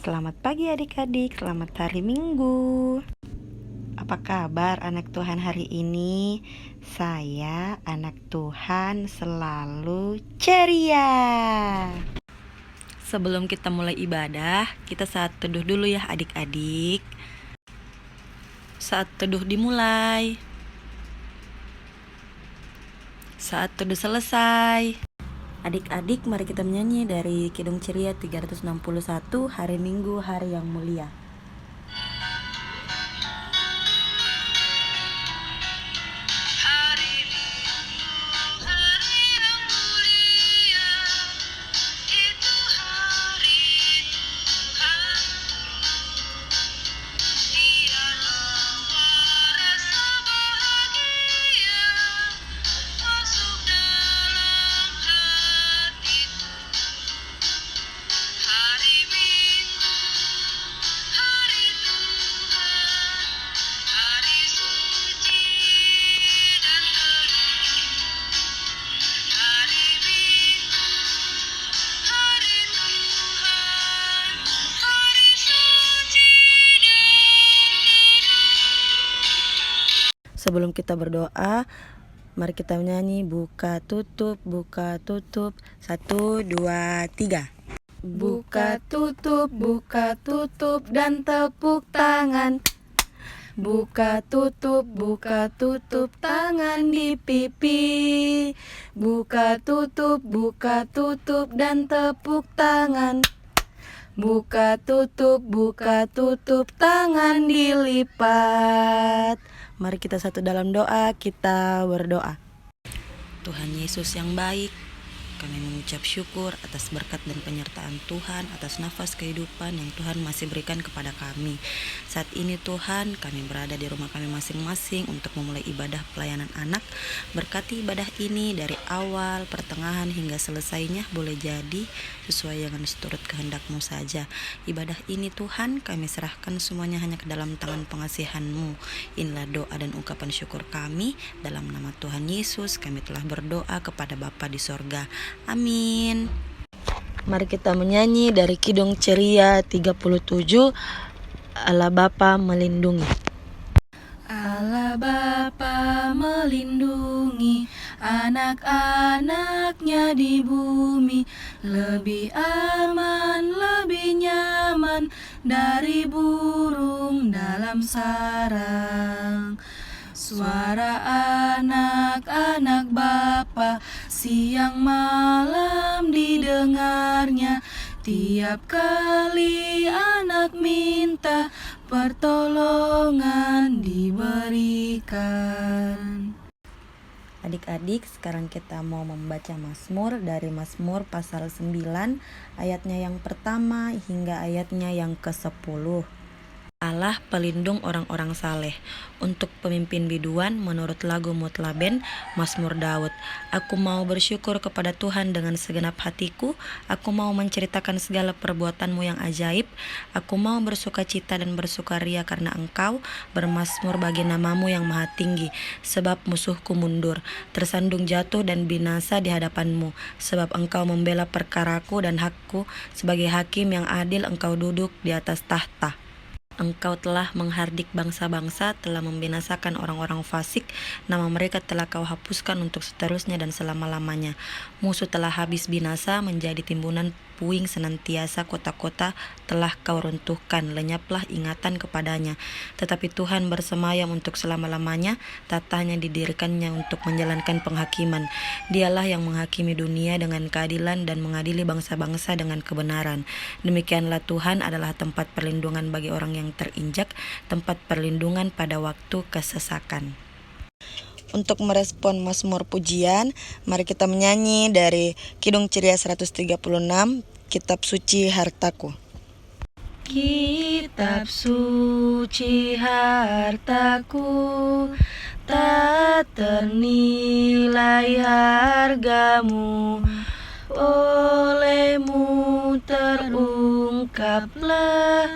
Selamat pagi adik-adik, selamat hari Minggu. Apa kabar anak Tuhan hari ini? Saya anak Tuhan selalu ceria. Sebelum kita mulai ibadah, kita saat teduh dulu ya adik-adik. Saat teduh dimulai. Saat teduh selesai. Adik-adik, mari kita menyanyi dari Kidung Ceria 361, Hari Minggu, Hari yang Mulia. Sebelum kita berdoa, mari kita menyanyi buka tutup 1, 2, 3. Buka tutup dan tepuk tangan. Buka tutup tangan di pipi. Buka tutup dan tepuk tangan. Buka tutup tangan dilipat. Mari kita satu dalam doa, kita berdoa. Tuhan Yesus yang baik, kami mengucap syukur atas berkat dan penyertaan Tuhan, atas nafas kehidupan yang Tuhan masih berikan kepada kami. Saat ini Tuhan, kami berada di rumah kami masing-masing untuk memulai ibadah pelayanan anak. Berkati ibadah ini dari awal, pertengahan hingga selesainya, boleh jadi sesuai dengan seturut kehendak-Mu saja. Ibadah ini Tuhan, kami serahkan semuanya hanya ke dalam tangan pengasihan-Mu. Inilah doa dan ungkapan syukur kami. Dalam nama Tuhan Yesus, kami telah berdoa kepada Bapa di sorga. Amin. Mari kita menyanyi dari Kidung Ceria 37, Allah Bapa melindungi. Allah Bapa melindungi anak-anaknya di bumi, lebih aman, lebih nyaman dari burung dalam sarang. Suara anak-anak Bapa siang malam didengarnya, tiap kali anak minta pertolongan diberikan. Adik-adik, sekarang kita mau membaca Mazmur dari Mazmur pasal 9, ayatnya yang pertama hingga ayatnya yang ke-10. Allah pelindung orang-orang saleh. Untuk pemimpin biduan menurut lagu Mutlaben, Mazmur Daud. Aku mau bersyukur kepada Tuhan dengan segenap hatiku. Aku mau menceritakan segala perbuatan-Mu yang ajaib. Aku mau bersukacita dan bersukaria karena Engkau, bermazmur bagi nama-Mu yang maha tinggi. Sebab musuhku mundur, tersandung jatuh dan binasa di hadapan-Mu. Sebab Engkau membela perkaraku dan hakku, sebagai hakim yang adil Engkau duduk di atas tahta. Engkau telah menghardik bangsa-bangsa, telah membinasakan orang-orang fasik, nama mereka telah Kau hapuskan untuk seterusnya dan selama-lamanya. Musuh telah habis binasa, menjadi timbunan puing senantiasa kota-kota telah Kau runtuhkan, lenyaplah ingatan kepadanya. Tetapi Tuhan bersemayam untuk selama-lamanya, tatanya didirikannya untuk menjalankan penghakiman. Dialah yang menghakimi dunia dengan keadilan dan mengadili bangsa-bangsa dengan kebenaran. Demikianlah Tuhan adalah tempat perlindungan bagi orang yang terinjak, tempat perlindungan pada waktu kesesakan. Untuk merespon Mazmur pujian, mari kita menyanyi dari Kidung Ceria 136, Kitab Suci Hartaku. Kitab suci hartaku, tak ternilai hargamu, oleh-Mu terungkaplah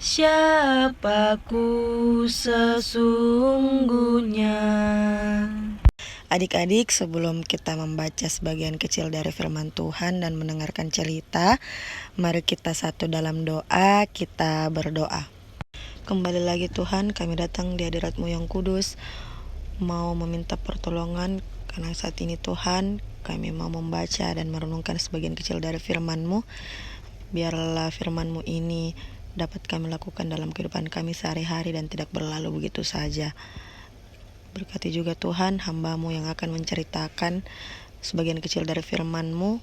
siapaku sesungguhnya. Adik-adik, sebelum kita membaca sebagian kecil dari firman Tuhan dan mendengarkan cerita, mari kita satu dalam doa, kita berdoa. Kembali lagi Tuhan, kami datang di hadirat-Mu yang kudus, mau meminta pertolongan karena saat ini Tuhan, kami mau membaca dan merenungkan sebagian kecil dari firman-Mu. Biarlah firman-Mu ini dapat kami lakukan dalam kehidupan kami sehari-hari dan tidak berlalu begitu saja. Berkati juga Tuhan hamba-Mu yang akan menceritakan sebagian kecil dari firman-Mu.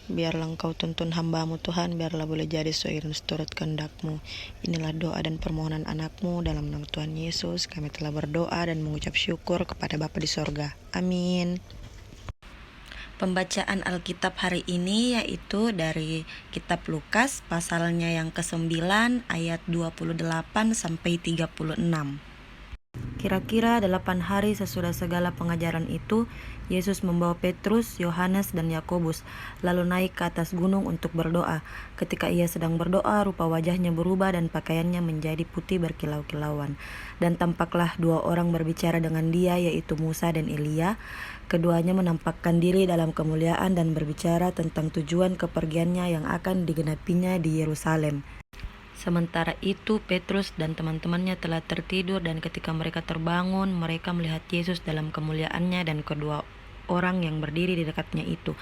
Biarlah Engkau tuntun hamba-Mu Tuhan, biarlah boleh jadi sesuai turut kehendak-Mu. Inilah doa dan permohonan anak-Mu dalam nama Tuhan Yesus. Kami telah berdoa dan mengucap syukur kepada Bapa di sorga. Amin. Pembacaan Alkitab hari ini yaitu dari kitab Lukas pasalnya yang ke-9 ayat 28 sampai 36. Kira-kira 8 hari sesudah segala pengajaran itu, Yesus membawa Petrus, Yohanes, dan Yakobus, lalu naik ke atas gunung untuk berdoa. Ketika ia sedang berdoa, rupa wajahnya berubah dan pakaiannya menjadi putih berkilau-kilauan. Dan tampaklah 2 orang berbicara dengan dia, yaitu Musa dan Elia. Keduanya menampakkan diri dalam kemuliaan dan berbicara tentang tujuan kepergiannya yang akan digenapinya di Yerusalem. Sementara itu Petrus dan teman-temannya telah tertidur, dan ketika mereka terbangun, mereka melihat Yesus dalam kemuliaannya dan kedua orang yang berdiri di dekatnya itu.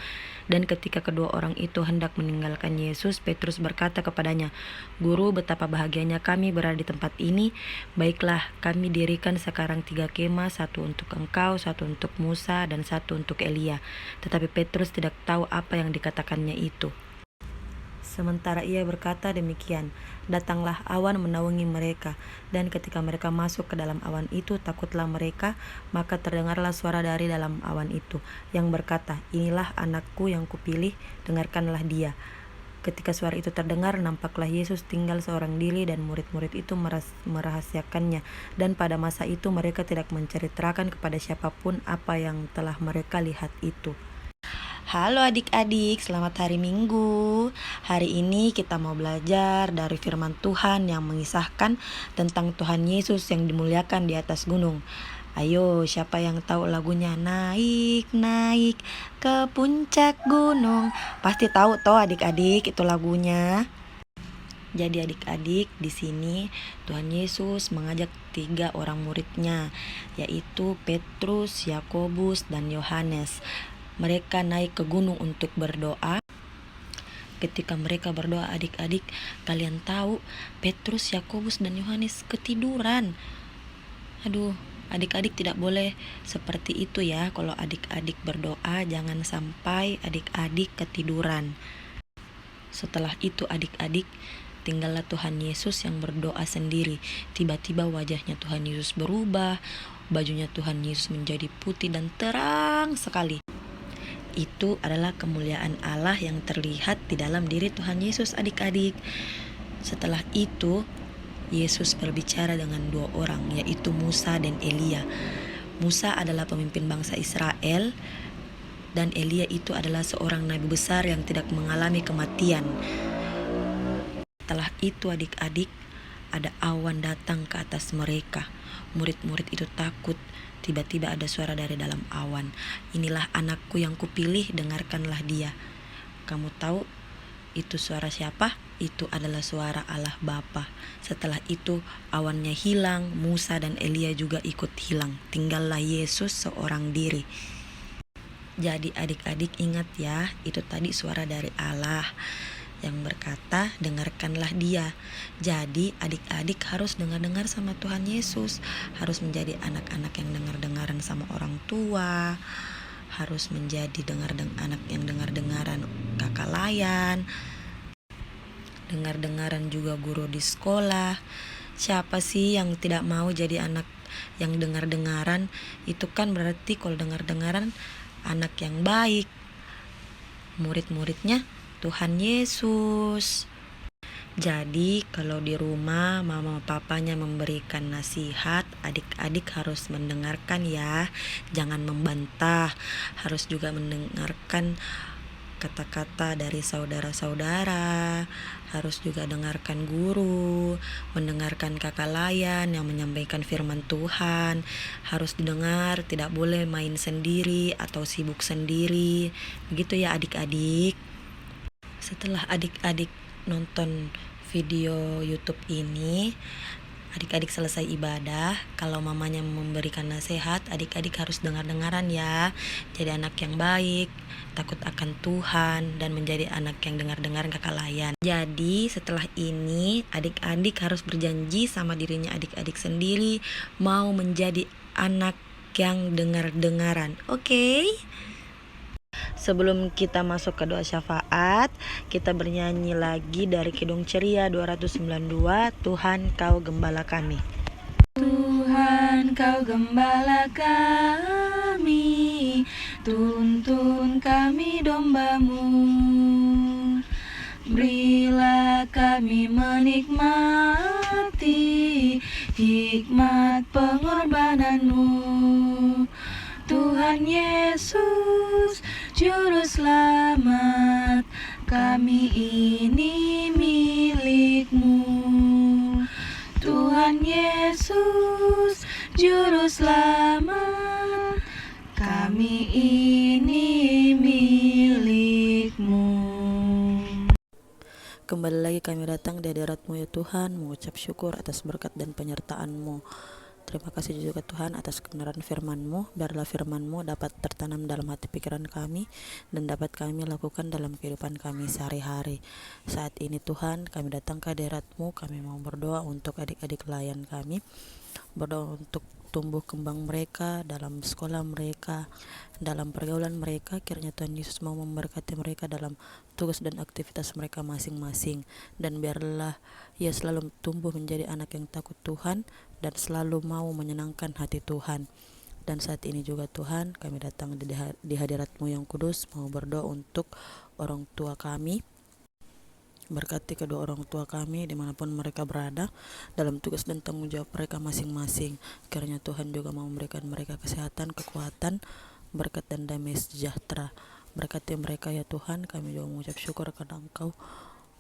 Dan ketika kedua orang itu hendak meninggalkan Yesus, Petrus berkata kepadanya, "Guru, betapa bahagianya kami berada di tempat ini. Baiklah, kami dirikan sekarang 3 kemah, satu untuk engkau, satu untuk Musa, dan satu untuk Elia." Tetapi Petrus tidak tahu apa yang dikatakannya itu. Sementara ia berkata demikian, datanglah awan menaungi mereka, dan ketika mereka masuk ke dalam awan itu, takutlah mereka. Maka terdengarlah suara dari dalam awan itu, yang berkata, "Inilah anakku yang kupilih, dengarkanlah dia." Ketika suara itu terdengar, nampaklah Yesus tinggal seorang diri, dan murid-murid itu merahasiakannya. Dan pada masa itu mereka tidak menceritakan kepada siapapun apa yang telah mereka lihat itu. Halo adik-adik, selamat hari Minggu. Hari ini kita mau belajar dari firman Tuhan yang mengisahkan tentang Tuhan Yesus yang dimuliakan di atas gunung. Ayo, siapa yang tahu lagunya Naik, naik ke puncak gunung? Pasti tahu toh adik-adik itu lagunya. Jadi adik-adik, di sini Tuhan Yesus mengajak 3 orang muridnya, yaitu Petrus, Yakobus, dan Yohanes. Mereka naik ke gunung untuk berdoa. Ketika mereka berdoa adik-adik, kalian tahu Petrus, Yakobus, dan Yohanes ketiduran. Aduh, adik-adik tidak boleh seperti itu ya. Kalau adik-adik berdoa, jangan sampai adik-adik ketiduran. Setelah itu adik-adik, tinggallah Tuhan Yesus yang berdoa sendiri. Tiba-tiba wajahnya Tuhan Yesus berubah, bajunya Tuhan Yesus menjadi putih dan terang sekali. Itu adalah kemuliaan Allah yang terlihat di dalam diri Tuhan Yesus adik-adik. Setelah itu Yesus berbicara dengan 2 orang, yaitu Musa dan Elia. Musa adalah pemimpin bangsa Israel, dan Elia itu adalah seorang nabi besar yang tidak mengalami kematian. Setelah itu adik-adik, ada awan datang ke atas mereka. Murid-murid itu takut. Tiba-tiba ada suara dari dalam awan, "Inilah anakku yang kupilih, dengarkanlah dia." Kamu tahu itu suara siapa? Itu adalah suara Allah Bapa. Setelah itu awannya hilang, Musa dan Elia juga ikut hilang. Tinggallah Yesus seorang diri. Jadi adik-adik ingat ya, itu tadi suara dari Allah yang berkata, dengarkanlah dia. Jadi adik-adik harus dengar-dengar sama Tuhan Yesus, harus menjadi anak-anak yang dengar-dengaran sama orang tua, harus menjadi anak yang dengar-dengaran kakak layan, dengar-dengaran juga guru di sekolah. Siapa sih yang tidak mau jadi anak yang dengar-dengaran? Itu kan berarti kalau dengar-dengaran anak yang baik. Murid-muridnya Tuhan Yesus. Jadi kalau di rumah mama papanya memberikan nasihat, adik-adik harus mendengarkan ya. Jangan membantah, harus juga mendengarkan kata-kata dari saudara-saudara, harus juga dengarkan guru, mendengarkan kakak layan yang menyampaikan firman Tuhan, harus didengar, tidak boleh main sendiri atau sibuk sendiri. Begitu ya adik-adik. Setelah adik-adik nonton video YouTube ini, adik-adik selesai ibadah, kalau mamanya memberikan nasihat, adik-adik harus dengar-dengaran ya. Jadi anak yang baik, takut akan Tuhan, dan menjadi anak yang dengar-dengar kakak layan. Jadi setelah ini, adik-adik harus berjanji sama dirinya adik-adik sendiri mau menjadi anak yang dengar-dengaran. Oke? Sebelum kita masuk ke doa syafaat, kita bernyanyi lagi dari Kidung Ceria 292, Tuhan Kau Gembala Kami. Tuhan Kau Gembala kami, tuntun kami domba-Mu. Berilah kami menikmati hikmat pengorbanan-Mu. Tuhan Yesus, Juru Selamat, kami ini milik-Mu. Tuhan Yesus, Juru Selamat, kami ini milik-Mu. Kembali lagi kami datang di hadirat-Mu ya Tuhan, mengucap syukur atas berkat dan penyertaan-Mu. Terima kasih juga Tuhan atas kebenaran firman-Mu. Biarlah firman-Mu dapat tertanam dalam hati pikiran kami dan dapat kami lakukan dalam kehidupan kami sehari-hari. Saat ini Tuhan, kami datang ke hadirat-Mu. Kami mau berdoa untuk adik-adik layan kami, berdoa untuk tumbuh kembang mereka dalam sekolah mereka, dalam pergaulan mereka. Kiranya Tuhan Yesus mau memberkati mereka dalam tugas dan aktivitas mereka masing-masing, dan biarlah ia selalu tumbuh menjadi anak yang takut Tuhan dan selalu mau menyenangkan hati Tuhan. Dan saat ini juga Tuhan, kami datang di hadirat-Mu yang kudus, mau berdoa untuk orang tua kami. Berkati kedua orang tua kami dimanapun mereka berada dalam tugas dan tanggung jawab mereka masing-masing. Kiranya Tuhan juga mau memberikan mereka kesehatan, kekuatan, berkat dan damai sejahtera. Berkati mereka ya Tuhan. Kami juga mengucap syukur karena Engkau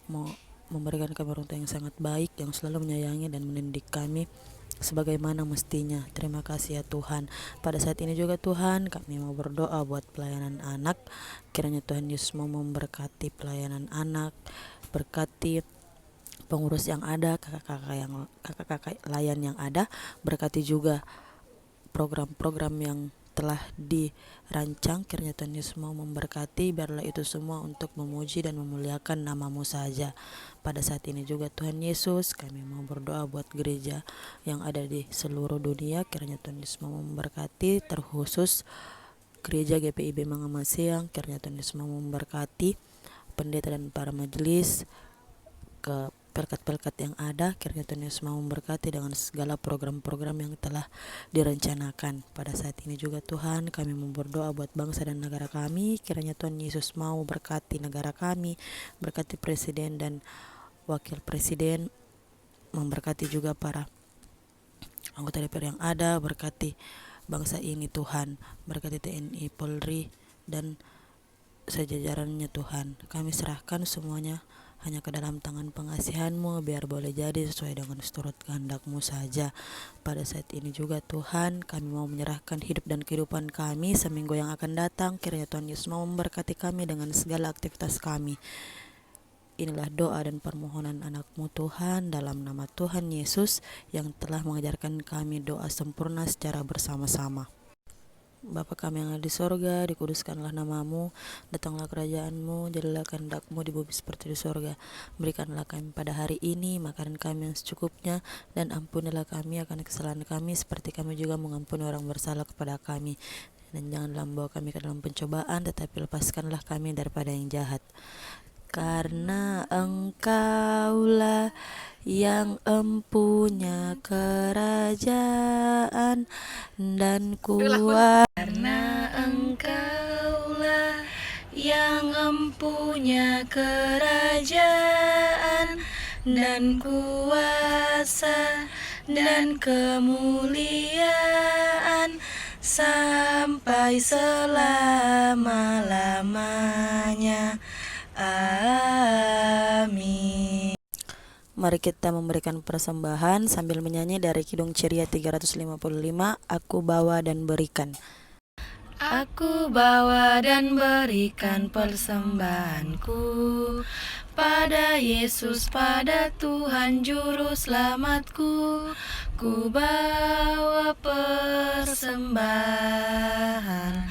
mau memberikan kami orang tua yang sangat baik, yang selalu menyayangi dan mendidik kami sebagaimana mestinya. Terima kasih ya Tuhan. Pada saat ini juga Tuhan, kami mau berdoa buat pelayanan anak. Kiranya Tuhan Yesus mau memberkati pelayanan anak, berkati pengurus yang ada, kakak-kakak layan yang ada, berkati juga program-program yang telah dirancang. Kiranya Tuhan Yesus mau memberkati, biarlah itu semua untuk memuji dan memuliakan nama-Mu saja. Pada saat ini juga Tuhan Yesus, kami mau berdoa buat gereja yang ada di seluruh dunia. Kiranya Tuhan Yesus mau memberkati, terkhusus gereja GPIB Mangamasiang. Kiranya Tuhan Yesus mau memberkati pendeta dan para majelis, ke pelkat-pelkat yang ada. Kiranya Tuhan Yesus mau memberkati dengan segala program-program yang telah direncanakan. Pada saat ini juga Tuhan, kami mau berdoa buat bangsa dan negara kami. Kiranya Tuhan Yesus mau berkati negara kami, berkati presiden dan wakil presiden, memberkati juga para anggota DPR yang ada, berkati bangsa ini Tuhan, berkati TNI, Polri, dan sejajarannya Tuhan. Kami serahkan semuanya hanya ke dalam tangan pengasihan-Mu, biar boleh jadi sesuai dengan seturut kehendak-Mu saja. Pada saat ini juga Tuhan, kami mau menyerahkan hidup dan kehidupan kami seminggu yang akan datang. Kiranya Tuhan Yesus mau memberkati kami dengan segala aktivitas kami. Inilah doa dan permohonan anak-Mu Tuhan, dalam nama Tuhan Yesus yang telah mengajarkan kami doa sempurna secara bersama-sama. Bapa kami yang ada di sorga, dikuduskanlah nama-Mu, datanglah kerajaan-Mu, jadilah kehendak-Mu di bumi seperti di sorga. Berikanlah kami pada hari ini makanan kami yang secukupnya, dan ampunilah kami akan kesalahan kami seperti kami juga mengampuni orang bersalah kepada kami. Dan janganlah membawa kami ke dalam pencobaan, tetapi lepaskanlah kami daripada yang jahat. Karena Engkaulah yang empunya kerajaan dan kuasa. Karena Engkaulah yang empunya kerajaan dan kuasa dan kemuliaan sampai selama-lamanya. Amin. Mari kita memberikan persembahan sambil menyanyi dari Kidung Ceria 355, Aku bawa dan berikan. Aku bawa dan berikan persembahanku pada Yesus, pada Tuhan Juru Selamatku. Ku bawa persembahan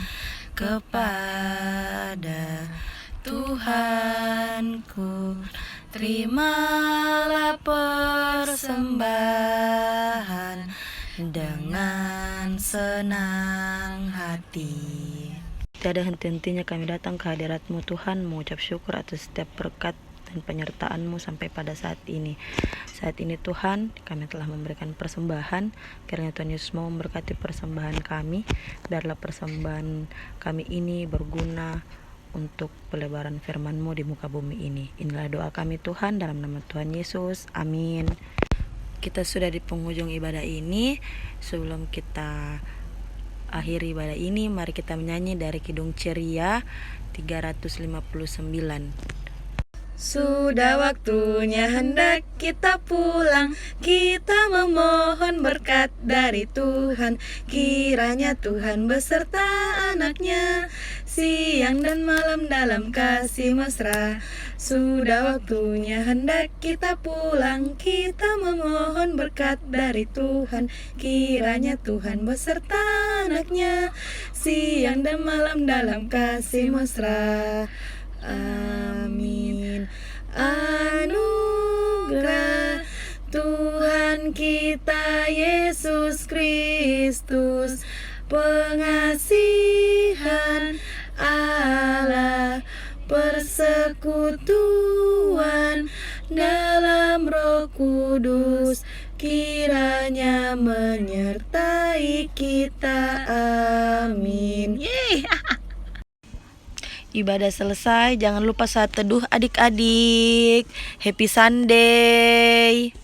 kepada Tuhanku. Terimalah persembahan dengan senang hati. Tiada henti-hentinya kami datang ke hadirat-Mu Tuhan, mengucap syukur atas setiap berkat dan penyertaan-Mu sampai pada saat ini. Saat ini Tuhan, kami telah memberikan persembahan, kiranya Tuhan Yesus mau memberkati persembahan kami. Biarlah persembahan kami ini berguna untuk pelebaran firman-Mu di muka bumi ini. Inilah doa kami Tuhan, dalam nama Tuhan Yesus. Amin. Kita sudah di penghujung ibadah ini. Sebelum kita akhiri ibadah ini, mari kita menyanyi dari Kidung Ceria 359. Sudah waktunya hendak kita pulang, kita memohon berkat dari Tuhan. Kiranya Tuhan beserta anaknya siang dan malam dalam kasih mesra. Sudah waktunya hendak kita pulang, kita memohon berkat dari Tuhan. Kiranya Tuhan beserta anaknya siang dan malam dalam kasih mesra. Amin. Anugerah Tuhan kita Yesus Kristus, pengasihan Allah, persekutuan dalam Roh Kudus, kiranya menyertai kita. Amin. Yeay. Ibadah selesai, jangan lupa saat teduh adik-adik. Happy Sunday.